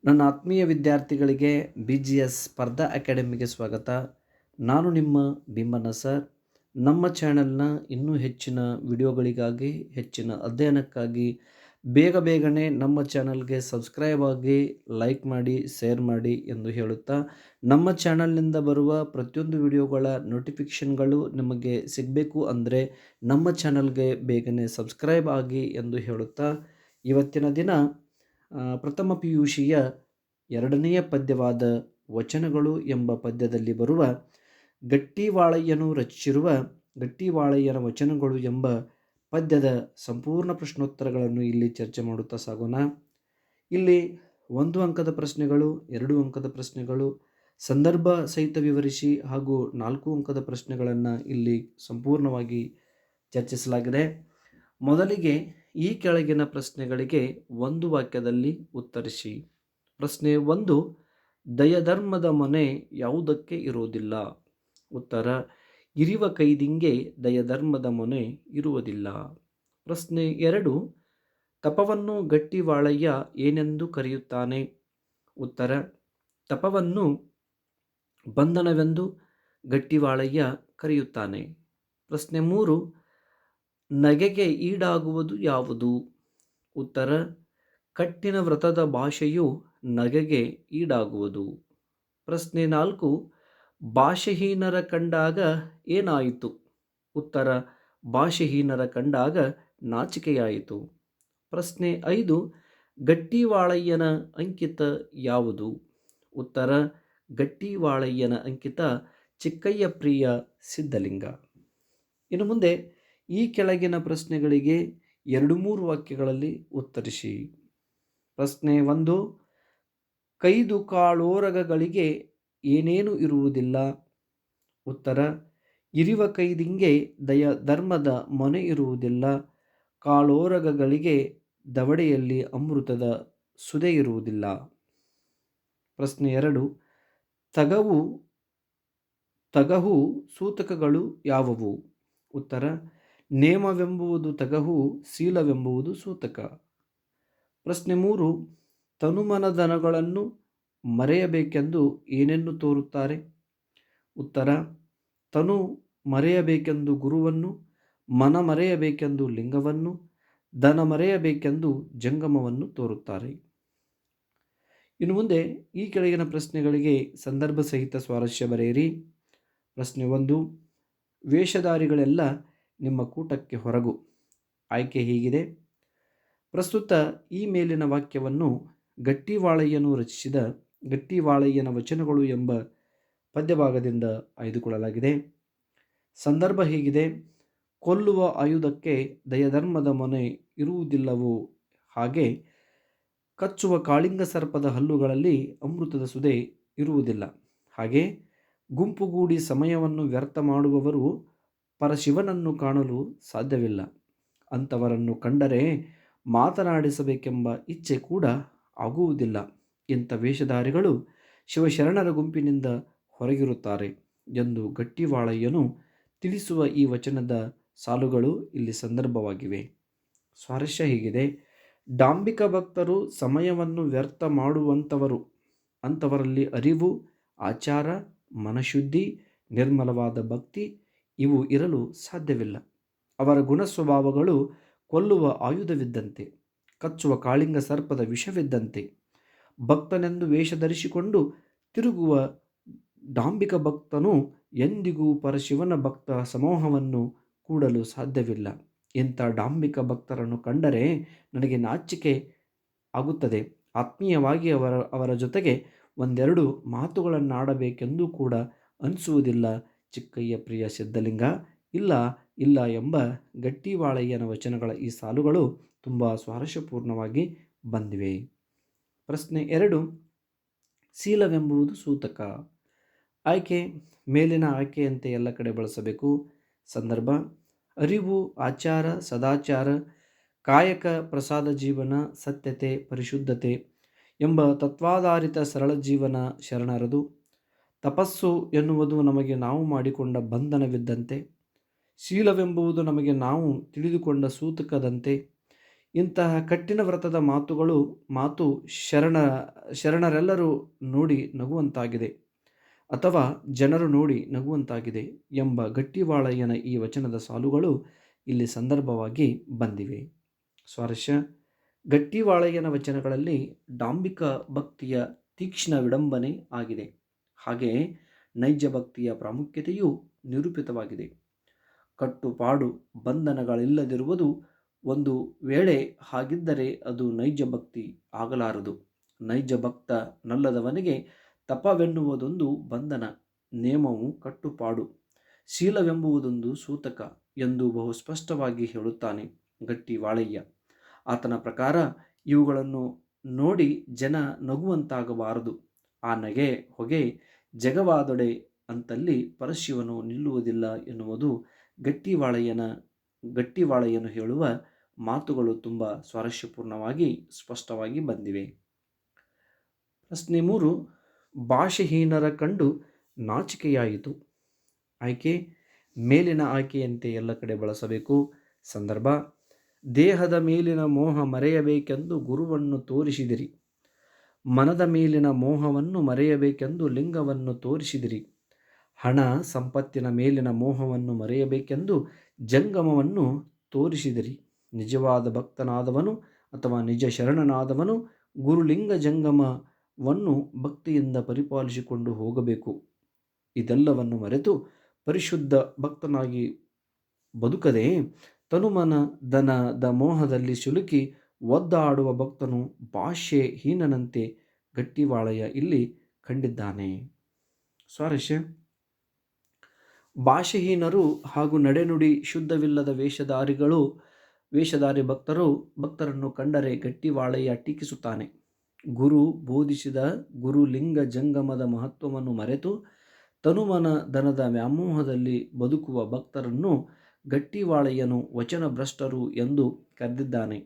ನನ್ನ ಆತ್ಮೀಯ ವಿದ್ಯಾರ್ಥಿಗಳಿಗೆ BGS ಸ್ಪರ್ಧಾ ಅಕಾಡೆಮಿಗೆ ಸ್ವಾಗತ. ನಾನು ನಿಮ್ಮ ಭೀಮಣ್ಣ ಸರ್. ನಮ್ಮ ಚಾನೆಲ್ನ ಇನ್ನೂ ಹೆಚ್ಚಿನ ವಿಡಿಯೋಗಳಿಗಾಗಿ, ಹೆಚ್ಚಿನ ಅಧ್ಯಯನಕ್ಕಾಗಿ ಬೇಗನೆ ನಮ್ಮ ಚಾನಲ್ಗೆ ಸಬ್ಸ್ಕ್ರೈಬ್ ಆಗಿ, ಲೈಕ್ ಮಾಡಿ, ಶೇರ್ ಮಾಡಿ ಎಂದು ಹೇಳುತ್ತಾ, ನಮ್ಮ ಚಾನಲ್ನಿಂದ ಬರುವ ಪ್ರತಿಯೊಂದು ವಿಡಿಯೋಗಳ ನೋಟಿಫಿಕೇಷನ್ಗಳು ನಿಮಗೆ ಸಿಗಬೇಕು ಅಂದರೆ ನಮ್ಮ ಚಾನಲ್ಗೆ ಬೇಗನೆ ಸಬ್ಸ್ಕ್ರೈಬ್ ಆಗಿ ಎಂದು ಹೇಳುತ್ತಾ, ಇವತ್ತಿನ ದಿನ ಪ್ರಥಮ PUCಯ ಎರಡನೆಯ ಪದ್ಯವಾದ ವಚನಗಳು ಎಂಬ ಪದ್ಯದಲ್ಲಿ ಬರುವ ಗಟ್ಟಿವಾಳಯ್ಯನು ರಚಿಸಿರುವ ಗಟ್ಟಿವಾಳಯ್ಯನ ವಚನಗಳು ಎಂಬ ಪದ್ಯದ ಸಂಪೂರ್ಣ ಪ್ರಶ್ನೋತ್ತರಗಳನ್ನು ಇಲ್ಲಿ ಚರ್ಚೆ ಮಾಡುತ್ತಾ ಸಾಗೋಣ. ಇಲ್ಲಿ 1 ಅಂಕದ ಪ್ರಶ್ನೆಗಳು, 2 ಅಂಕದ ಪ್ರಶ್ನೆಗಳು, ಸಂದರ್ಭ ಸಹಿತ ವಿವರಿಸಿ ಹಾಗೂ 4 ಅಂಕದ ಪ್ರಶ್ನೆಗಳನ್ನು ಇಲ್ಲಿ ಸಂಪೂರ್ಣವಾಗಿ ಚರ್ಚಿಸಲಾಗಿದೆ. ಮೊದಲಿಗೆ ಈ ಕೆಳಗಿನ ಪ್ರಶ್ನೆಗಳಿಗೆ ಒಂದು ವಾಕ್ಯದಲ್ಲಿ ಉತ್ತರಿಸಿ. ಪ್ರಶ್ನೆ 1, ದಯಧರ್ಮದ ಮೊನೆ ಯಾವುದಕ್ಕೆ ಇರುವುದಿಲ್ಲ? ಉತ್ತರ, ಇರಿವ ಕೈದಿಂಗೆ ದಯಧರ್ಮದ ಮೊನೆ ಇರುವುದಿಲ್ಲ. ಪ್ರಶ್ನೆ 2, ತಪವನ್ನು ಗಟ್ಟಿವಾಳಯ್ಯ ಏನೆಂದು ಕರೆಯುತ್ತಾನೆ? ಉತ್ತರ, ತಪವನ್ನು ಬಂಧನವೆಂದು ಗಟ್ಟಿವಾಳಯ್ಯ ಕರೆಯುತ್ತಾನೆ. ಪ್ರಶ್ನೆ 3, ನಗೆಗೆ ಈಡಾಗುವುದು ಯಾವುದು? ಉತ್ತರ, ಕಟ್ಟಿನ ವ್ರತದ ಭಾಷೆಯು ನಗೆಗೆ ಈಡಾಗುವುದು. ಪ್ರಶ್ನೆ 4, ಭಾಷೆಹೀನರ ಕಂಡಾಗ ಏನಾಯಿತು? ಉತ್ತರ, ಭಾಷೆಹೀನರ ಕಂಡಾಗ ನಾಚಿಕೆಯಾಯಿತು. ಪ್ರಶ್ನೆ 5, ಗಟ್ಟಿವಾಳಯ್ಯನ ಅಂಕಿತ ಯಾವುದು? ಉತ್ತರ, ಗಟ್ಟಿವಾಳಯ್ಯನ ಅಂಕಿತ ಚಿಕ್ಕಯ್ಯಪ್ರಿಯ ಸಿದ್ಧಲಿಂಗ. ಇನ್ನು ಮುಂದೆ ಈ ಕೆಳಗಿನ ಪ್ರಶ್ನೆಗಳಿಗೆ 2-3 ವಾಕ್ಯಗಳಲ್ಲಿ ಉತ್ತರಿಸಿ. ಪ್ರಶ್ನೆ 1, ಕೈದು ಕಾಳೋರಗಗಳಿಗೆ ಏನೇನು ಇರುವುದಿಲ್ಲ? ಉತ್ತರ, ಇರಿವ ಕೈದಿಂಗೆ ಧರ್ಮದ ಮೊನೆ ಇರುವುದಿಲ್ಲ. ಕಾಳೋರಗಗಳಿಗೆ ದವಡೆಯಲ್ಲಿ ಅಮೃತದ ಸುದೆ ಇರುವುದಿಲ್ಲ. ಪ್ರಶ್ನೆ 2, ತಗಹು ಸೂತಕಗಳು ಯಾವುವು? ಉತ್ತರ, ನೇಮವೆಂಬುದು ತಗಹು, ಶೀಲವೆಂಬುದು ಸೂತಕ. ಪ್ರಶ್ನೆ 3, ತನುಮನಧನಗಳನ್ನು ಮರೆಯಬೇಕೆಂದು ಏನನ್ನು ತೋರುತ್ತಾರೆ? ಉತ್ತರ, ತನು ಮರೆಯಬೇಕೆಂದು ಗುರುವನ್ನು, ಮನ ಮರೆಯಬೇಕೆಂದು ಲಿಂಗವನ್ನು, ಧನ ಮರೆಯಬೇಕೆಂದು ಜಂಗಮವನ್ನು ತೋರುತ್ತಾರೆ. ಇನ್ನು ಮುಂದೆ ಈ ಕೆಳಗಿನ ಪ್ರಶ್ನೆಗಳಿಗೆ ಸಂದರ್ಭ ಸಹಿತ ಸ್ವಾರಸ್ಯ ಬರೆಯಿರಿ. ಪ್ರಶ್ನೆ 1, ವೇಷಧಾರಿಗಳೆಲ್ಲ ನಿಮ್ಮ ಕೂಟಕ್ಕೆ ಹೊರಗು. ಆಯ್ಕೆ ಹೀಗಿದೆ. ಪ್ರಸ್ತುತ ಈ ಮೇಲಿನ ವಾಕ್ಯವನ್ನು ಗಟ್ಟಿವಾಳಯ್ಯನು ರಚಿಸಿದ ಗಟ್ಟಿವಾಳಯ್ಯನ ವಚನಗಳು ಎಂಬ ಪದ್ಯಭಾಗದಿಂದ ಆಯ್ದುಕೊಳ್ಳಲಾಗಿದೆ. ಸಂದರ್ಭ ಹೀಗಿದೆ. ಕೊಲ್ಲುವ ಆಯುಧಕ್ಕೆ ದಯಧರ್ಮದ ಮೊನೆ ಇರುವುದಿಲ್ಲವೋ ಹಾಗೆ ಕಚ್ಚುವ ಕಾಳಿಂಗ ಸರ್ಪದ ಹಲ್ಲುಗಳಲ್ಲಿ ಅಮೃತದ ಸುದೆ ಇರುವುದಿಲ್ಲ. ಹಾಗೆ ಗುಂಪುಗೂಡಿ ಸಮಯವನ್ನು ವ್ಯರ್ಥ ಮಾಡುವವರು ಪರಶಿವನನ್ನು ಕಾಣಲು ಸಾಧ್ಯವಿಲ್ಲ. ಅಂಥವರನ್ನು ಕಂಡರೆ ಮಾತನಾಡಿಸಬೇಕೆಂಬ ಇಚ್ಛೆ ಕೂಡ ಆಗುವುದಿಲ್ಲ. ಇಂಥ ವೇಷಧಾರಿಗಳು ಶಿವಶರಣರ ಗುಂಪಿನಿಂದ ಹೊರಗಿರುತ್ತಾರೆ ಎಂದು ಗಟ್ಟಿವಾಳಯ್ಯನು ತಿಳಿಸುವ ಈ ವಚನದ ಸಾಲುಗಳು ಇಲ್ಲಿ ಸಂದರ್ಭವಾಗಿವೆ. ಸ್ವಾರಸ್ಯ ಹೀಗಿದೆ. ಡಾಂಬಿಕ ಭಕ್ತರು ಸಮಯವನ್ನು ವ್ಯರ್ಥ ಮಾಡುವಂಥವರು. ಅಂಥವರಲ್ಲಿ ಅರಿವು, ಆಚಾರ, ಮನಶುದ್ಧಿ, ನಿರ್ಮಲವಾದ ಭಕ್ತಿ ಇವು ಇರಲು ಸಾಧ್ಯವಿಲ್ಲ. ಅವರ ಗುಣ ಸ್ವಭಾವಗಳು ಕೊಲ್ಲುವ ಆಯುಧವಿದ್ದಂತೆ, ಕಚ್ಚುವ ಕಾಳಿಂಗ ಸರ್ಪದ ವಿಷವಿದ್ದಂತೆ. ಭಕ್ತನೆಂದು ವೇಷ ಧರಿಸಿಕೊಂಡು ತಿರುಗುವ ಡಾಂಬಿಕ ಭಕ್ತನು ಎಂದಿಗೂ ಪರಶಿವನ ಭಕ್ತ ಸಮೂಹವನ್ನು ಕೂಡಲು ಸಾಧ್ಯವಿಲ್ಲ. ಇಂಥ ಡಾಂಬಿಕ ಭಕ್ತರನ್ನು ಕಂಡರೆ ನನಗೆ ನಾಚಿಕೆ ಆಗುತ್ತದೆ. ಆತ್ಮೀಯವಾಗಿ ಅವರ ಜೊತೆಗೆ ಒಂದೆರಡು ಮಾತುಗಳನ್ನಾಡಬೇಕೆಂದು ಕೂಡ ಅನಿಸುವುದಿಲ್ಲ. ಚಿಕ್ಕಯ್ಯಪ್ರಿಯ ಸಿದ್ಧಲಿಂಗ. ಇಲ್ಲ ಎಂಬ ಗಟ್ಟಿವಾಳಯ್ಯನ ವಚನಗಳ ಈ ಸಾಲುಗಳು ತುಂಬ ಸ್ವಾರಸ್ಯಪೂರ್ಣವಾಗಿ ಬಂದಿವೆ. ಪ್ರಶ್ನೆ 2, ಶೀಲವೆಂಬುದು ಸೂತಕ. ಆಯ್ಕೆ ಮೇಲಿನ ಆಯ್ಕೆಯಂತೆ ಎಲ್ಲ ಕಡೆ ಬಳಸಬೇಕು. ಸಂದರ್ಭ, ಅರಿವು, ಆಚಾರ, ಸದಾಚಾರ, ಕಾಯಕ, ಪ್ರಸಾದ ಜೀವನ, ಸತ್ಯತೆ, ಪರಿಶುದ್ಧತೆ ಎಂಬ ತತ್ವಾಧಾರಿತ ಸರಳ ಜೀವನ ಶರಣರದು. ತಪಸ್ಸು ಎನ್ನುವುದು ನಮಗೆ ನಾವು ಮಾಡಿಕೊಂಡ ಬಂಧನವಿದ್ದಂತೆ. ಶೀಲವೆಂಬುದು ನಮಗೆ ನಾವು ತಿಳಿದುಕೊಂಡ ಸೂತಕದಂತೆ. ಇಂತಹ ಕಠಿಣ ವ್ರತದ ಮಾತು ಶರಣ ಶರಣರೆಲ್ಲರೂ ನೋಡಿ ನಗುವಂತಾಗಿದೆ ಅಥವಾ ಜನರು ನೋಡಿ ನಗುವಂತಾಗಿದೆ ಎಂಬ ಗಟ್ಟಿವಾಳಯ್ಯನ ಈ ವಚನದ ಸಾಲುಗಳು ಇಲ್ಲಿ ಸಂದರ್ಭವಾಗಿ ಬಂದಿವೆ. ಸ್ವಾರಸ್ಯ: ಗಟ್ಟಿವಾಳಯ್ಯನ ವಚನಗಳಲ್ಲಿ ಡಾಂಬಿಕ ಭಕ್ತಿಯ ತೀಕ್ಷ್ಣ ವಿಡಂಬನೆ ಆಗಿದೆ. ಹಾಗೆಯೇ ನೈಜ ಭಕ್ತಿಯ ಪ್ರಾಮುಖ್ಯತೆಯೂ ನಿರೂಪಿತವಾಗಿದೆ. ಕಟ್ಟುಪಾಡು ಬಂಧನಗಳಿಲ್ಲದಿರುವುದು ಒಂದು ವೇಳೆ ಹಾಗಿದ್ದರೆ ಅದು ನೈಜ ಭಕ್ತಿ ಆಗಲಾರದು. ನೈಜ ಭಕ್ತನಲ್ಲದವನಿಗೆ ತಪವೆನ್ನುವುದೊಂದು ಬಂಧನ, ನೇಮವು ಕಟ್ಟುಪಾಡು, ಶೀಲವೆಂಬುವುದೊಂದು ಸೂತಕ ಎಂದು ಬಹು ಸ್ಪಷ್ಟವಾಗಿ ಹೇಳುತ್ತಾನೆ ಗಟ್ಟಿವಾಳಯ್ಯ. ಆತನ ಪ್ರಕಾರ ಇವುಗಳನ್ನು ನೋಡಿ ಜನ ನಗುವಂತಾಗಬಾರದು. ಆ ನಗೆ ಹೊಗೆ ಜಗವಾದೊಡೆ ಅಂತಲ್ಲಿ ಪರಶಿವನು ನಿಲ್ಲುವುದಿಲ್ಲ ಎನ್ನುವುದು ಗಟ್ಟಿವಾಳಯ್ಯನು ಹೇಳುವ ಮಾತುಗಳು ತುಂಬ ಸ್ವಾರಸ್ಯಪೂರ್ಣವಾಗಿ ಸ್ಪಷ್ಟವಾಗಿ ಬಂದಿವೆ. ಪ್ರಶ್ನೆ 3. ಭಾಷೆಹೀನರ ಕಂಡು ನಾಚಿಕೆಯಾಯಿತು. ಆಯ್ಕೆ: ಮೇಲಿನ ಆಯ್ಕೆಯಂತೆ ಎಲ್ಲ ಕಡೆ ಬಳಸಬೇಕು. ಸಂದರ್ಭ: ದೇಹದ ಮೇಲಿನ ಮೋಹ ಮರೆಯಬೇಕೆಂದು ಗುರುವನ್ನು ತೋರಿಸಿದಿರಿ. ಮನದ ಮೇಲಿನ ಮೋಹವನ್ನು ಮರೆಯಬೇಕೆಂದು ಲಿಂಗವನ್ನು ತೋರಿಸಿದಿರಿ. ಹಣ ಸಂಪತ್ತಿನ ಮೇಲಿನ ಮೋಹವನ್ನು ಮರೆಯಬೇಕೆಂದು ಜಂಗಮವನ್ನು ತೋರಿಸಿದಿರಿ. ನಿಜವಾದ ಭಕ್ತನಾದವನು ಅಥವಾ ನಿಜ ಶರಣನಾದವನು ಗುರುಲಿಂಗ ಜಂಗಮವನ್ನು ಭಕ್ತಿಯಿಂದ ಪರಿಪಾಲಿಸಿಕೊಂಡು ಹೋಗಬೇಕು. ಇದೆಲ್ಲವನ್ನು ಮರೆತು ಪರಿಶುದ್ಧ ಭಕ್ತನಾಗಿ ಬದುಕದೆ ತನುಮನ ದನದ ಮೋಹದಲ್ಲಿ ಸಿಲುಕಿ ಒದ್ದಾಡುವ ಭಕ್ತನು ಭಾಷೆ ಹೀನನಂತೆ ಗಟ್ಟಿವಾಳಯ್ಯ ಇಲ್ಲಿ ಕಂಡಿದ್ದಾನೆ. ಸ್ವಾರಸ್ಯ: ಭಾಷೆಹೀನರು ಹಾಗೂ ನಡೆನುಡಿ ಶುದ್ಧವಿಲ್ಲದ ವೇಷಧಾರಿ ಭಕ್ತರನ್ನು ಕಂಡರೆ ಗಟ್ಟಿವಾಳಯ್ಯ ಟೀಕಿಸುತ್ತಾನೆ. ಗುರು ಬೋಧಿಸಿದ ಗುರುಲಿಂಗ ಜಂಗಮದ ಮಹತ್ವವನ್ನು ಮರೆತು ತನುಮನ ದನದ ವ್ಯಾಮೋಹದಲ್ಲಿ ಬದುಕುವ ಭಕ್ತರನ್ನು ಗಟ್ಟಿವಾಳಯ್ಯನು ವಚನಭ್ರಷ್ಟರು ಎಂದು ಕರೆದಿದ್ದಾನೆ.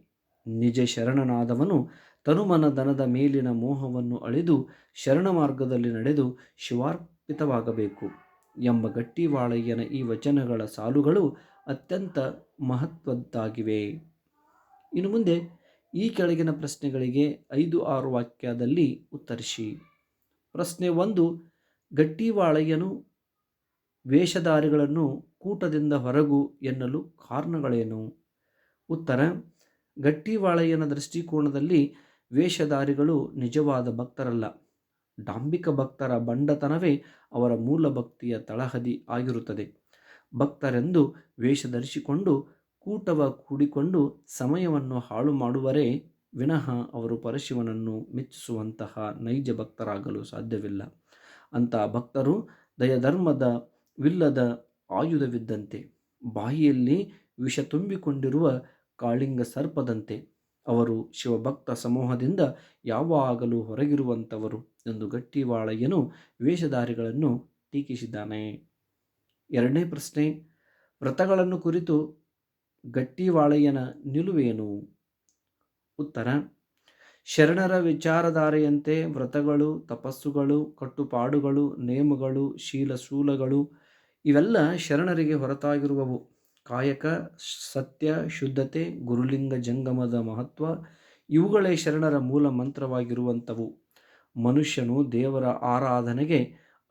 ನಿಜ ಶರಣನಾದವನು ತನುಮನ ದನದ ಮೇಲಿನ ಮೋಹವನ್ನು ಅಳಿದು ಶರಣ ಮಾರ್ಗದಲ್ಲಿ ನಡೆದು ಶಿವಾರ್ಪಿತವಾಗಬೇಕು ಎಂಬ ಗಟ್ಟಿವಾಳಯ್ಯನ ಈ ವಚನಗಳ ಸಾಲುಗಳು ಅತ್ಯಂತ ಮಹತ್ವದ್ದಾಗಿವೆ. ಇನ್ನು ಮುಂದೆ ಈ ಕೆಳಗಿನ ಪ್ರಶ್ನೆಗಳಿಗೆ 5-6 ವಾಕ್ಯದಲ್ಲಿ ಉತ್ತರಿಸಿ. ಪ್ರಶ್ನೆ 1. ಗಟ್ಟಿವಾಳಯ್ಯನು ವೇಷಧಾರಿಗಳನ್ನು ಕೂಟದಿಂದ ಹೊರಗು ಎನ್ನಲು ಕಾರಣಗಳೇನು? ಉತ್ತರ: ಗಟ್ಟಿವಾಳಯ್ಯನ ದೃಷ್ಟಿಕೋನದಲ್ಲಿ ವೇಷಧಾರಿಗಳು ನಿಜವಾದ ಭಕ್ತರಲ್ಲ. ಡಾಂಬಿಕ ಭಕ್ತರ ಬಂಡತನವೇ ಅವರ ಮೂಲ ಭಕ್ತಿಯ ತಳಹದಿ ಆಗಿರುತ್ತದೆ. ಭಕ್ತರೆಂದು ವೇಷ ಧರಿಸಿಕೊಂಡು ಕೂಟವ ಕೂಡಿಕೊಂಡು ಸಮಯವನ್ನು ಹಾಳು ಮಾಡುವರೇ ವಿನಃ ಅವರು ಪರಶಿವನನ್ನು ಮೆಚ್ಚಿಸುವಂತಹ ನೈಜ ಭಕ್ತರಾಗಲು ಸಾಧ್ಯವಿಲ್ಲ. ಅಂತಹ ಭಕ್ತರು ದಯಧರ್ಮವಿಲ್ಲದ ಆಯುಧವಿದ್ದಂತೆ, ಬಾಯಿಯಲ್ಲಿ ವಿಷ ತುಂಬಿಕೊಂಡಿರುವ ಕಾಳಿಂಗ ಸರ್ಪದಂತೆ. ಅವರು ಶಿವಭಕ್ತ ಸಮೂಹದಿಂದ ಯಾವಾಗಲೂ ಹೊರಗಿರುವಂಥವರು ಎಂದು ಗಟ್ಟಿವಾಳಯ್ಯನು ವೇಷಧಾರಿಗಳನ್ನು ಟೀಕಿಸಿದ್ದಾನೆ. 2ನೇ ಪ್ರಶ್ನೆ: ವ್ರತಗಳನ್ನು ಕುರಿತು ಗಟ್ಟಿವಾಳಯ್ಯನ ನಿಲುವೇನು? ಉತ್ತರ: ಶರಣರ ವಿಚಾರಧಾರೆಯಂತೆ ವ್ರತಗಳು, ತಪಸ್ಸುಗಳು, ಕಟ್ಟುಪಾಡುಗಳು, ನೇಮಗಳು, ಶೀಲಶೂಲಗಳು ಇವೆಲ್ಲ ಶರಣರಿಗೆ ಹೊರತಾಗಿರುವವು. ಕಾಯಕ, ಸತ್ಯ, ಶುದ್ಧತೆ, ಗುರುಲಿಂಗ ಜಂಗಮದ ಮಹತ್ವ ಇವುಗಳೇ ಶರಣರ ಮೂಲ ಮಂತ್ರವಾಗಿರುವಂಥವು. ಮನುಷ್ಯನು ದೇವರ ಆರಾಧನೆಗೆ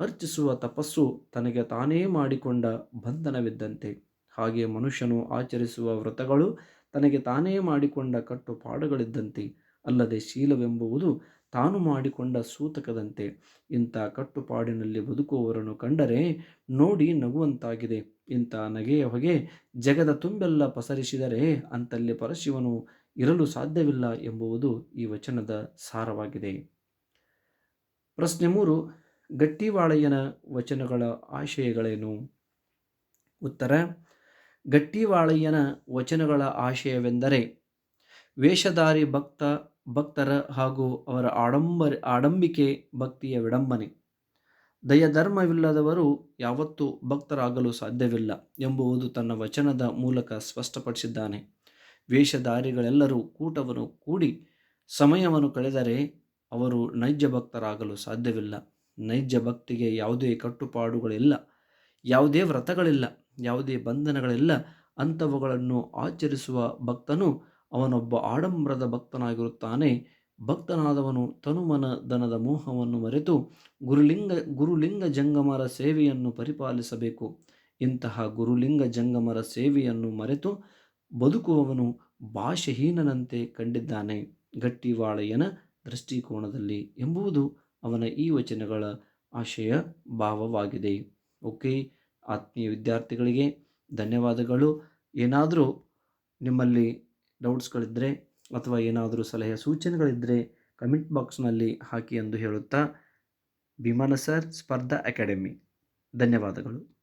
ಅರ್ಚಿಸುವ ತಪಸ್ಸು ತನಗೆ ತಾನೇ ಮಾಡಿಕೊಂಡ ಬಂಧನವಿದ್ದಂತೆ. ಹಾಗೆ ಮನುಷ್ಯನು ಆಚರಿಸುವ ವ್ರತಗಳು ತನಗೆ ತಾನೇ ಮಾಡಿಕೊಂಡ ಕಟ್ಟುಪಾಡುಗಳಿದ್ದಂತೆ. ಅಲ್ಲದೆ ಶೀಲವೆಂಬುದು ತಾನು ಮಾಡಿಕೊಂಡ ಸೂತಕದಂತೆ. ಇಂಥ ಕಟ್ಟುಪಾಡಿನಲ್ಲಿ ಬದುಕುವವರನ್ನು ಕಂಡರೆ ನೋಡಿ ನಗುವಂತಾಗಿದೆ. ಇಂಥ ನಗೆಯ ಹೊಗೆ ಜಗದ ತುಂಬೆಲ್ಲ ಪಸರಿಸಿದರೆ ಅಂತಲ್ಲಿ ಪರಶಿವನು ಇರಲು ಸಾಧ್ಯವಿಲ್ಲ ಎಂಬುದು ಈ ವಚನದ ಸಾರವಾಗಿದೆ. ಪ್ರಶ್ನೆ 3. ಗಟ್ಟಿವಾಳಯ್ಯನ ವಚನಗಳ ಆಶಯಗಳೇನು? ಉತ್ತರ: ಗಟ್ಟಿವಾಳಯ್ಯನ ವಚನಗಳ ಆಶಯವೆಂದರೆ ವೇಷಧಾರಿ ಭಕ್ತರ ಹಾಗೂ ಅವರ ಆಡಂಬಿಕೆ ಭಕ್ತಿಯ ವಿಡಂಬನೆ. ದಯಧರ್ಮವಿಲ್ಲದವರು ಯಾವತ್ತೂ ಭಕ್ತರಾಗಲು ಸಾಧ್ಯವಿಲ್ಲ ಎಂಬುದು ತನ್ನ ವಚನದ ಮೂಲಕ ಸ್ಪಷ್ಟಪಡಿಸಿದ್ದಾನೆ. ವೇಷಧಾರಿಗಳೆಲ್ಲರೂ ಕೂಟವನ್ನು ಕೂಡಿ ಸಮಯವನ್ನು ಕಳೆದರೆ ಅವರು ನೈಜ ಭಕ್ತರಾಗಲು ಸಾಧ್ಯವಿಲ್ಲ. ನೈಜ ಭಕ್ತಿಗೆ ಯಾವುದೇ ಕಟ್ಟುಪಾಡುಗಳಿಲ್ಲ, ಯಾವುದೇ ವ್ರತಗಳಿಲ್ಲ, ಯಾವುದೇ ಬಂಧನಗಳಿಲ್ಲ. ಅಂಥವುಗಳನ್ನು ಆಚರಿಸುವ ಭಕ್ತನು ಅವನೊಬ್ಬ ಆಡಂಬರದ ಭಕ್ತನಾಗಿರುತ್ತಾನೆ. ಭಕ್ತನಾದವನು ತನುಮನ ದನದ ಮೋಹವನ್ನು ಮರೆತು ಗುರುಲಿಂಗ ಜಂಗಮರ ಸೇವೆಯನ್ನು ಪರಿಪಾಲಿಸಬೇಕು. ಇಂತಹ ಗುರುಲಿಂಗ ಜಂಗಮರ ಸೇವೆಯನ್ನು ಮರೆತು ಬದುಕುವವನು ಭಾಷೆಹೀನನಂತೆ ಕಂಡಿದ್ದಾನೆ ಗಟ್ಟಿವಾಳೆಯನ ದೃಷ್ಟಿಕೋನದಲ್ಲಿ ಎಂಬುದು ಅವನ ಈ ವಚನಗಳ ಆಶಯ ಭಾವವಾಗಿದೆ. ಓಕೆ, ಆತ್ಮೀಯ ವಿದ್ಯಾರ್ಥಿಗಳಿಗೆ ಧನ್ಯವಾದಗಳು. ಏನಾದರೂ ನಿಮ್ಮಲ್ಲಿ ಡೌಟ್ಸ್ಗಳಿದ್ದರೆ ಅಥವಾ ಏನಾದರೂ ಸಲಹೆ ಸೂಚನೆಗಳಿದ್ದರೆ ಕಮೆಂಟ್ ಬಾಕ್ಸ್ನಲ್ಲಿ ಹಾಕಿ ಎಂದು ಹೇಳುತ್ತಾ, ಭೀಮಣ್ಣ ಸರ್, ಸ್ಪರ್ಧಾ ಅಕಾಡೆಮಿ. ಧನ್ಯವಾದಗಳು.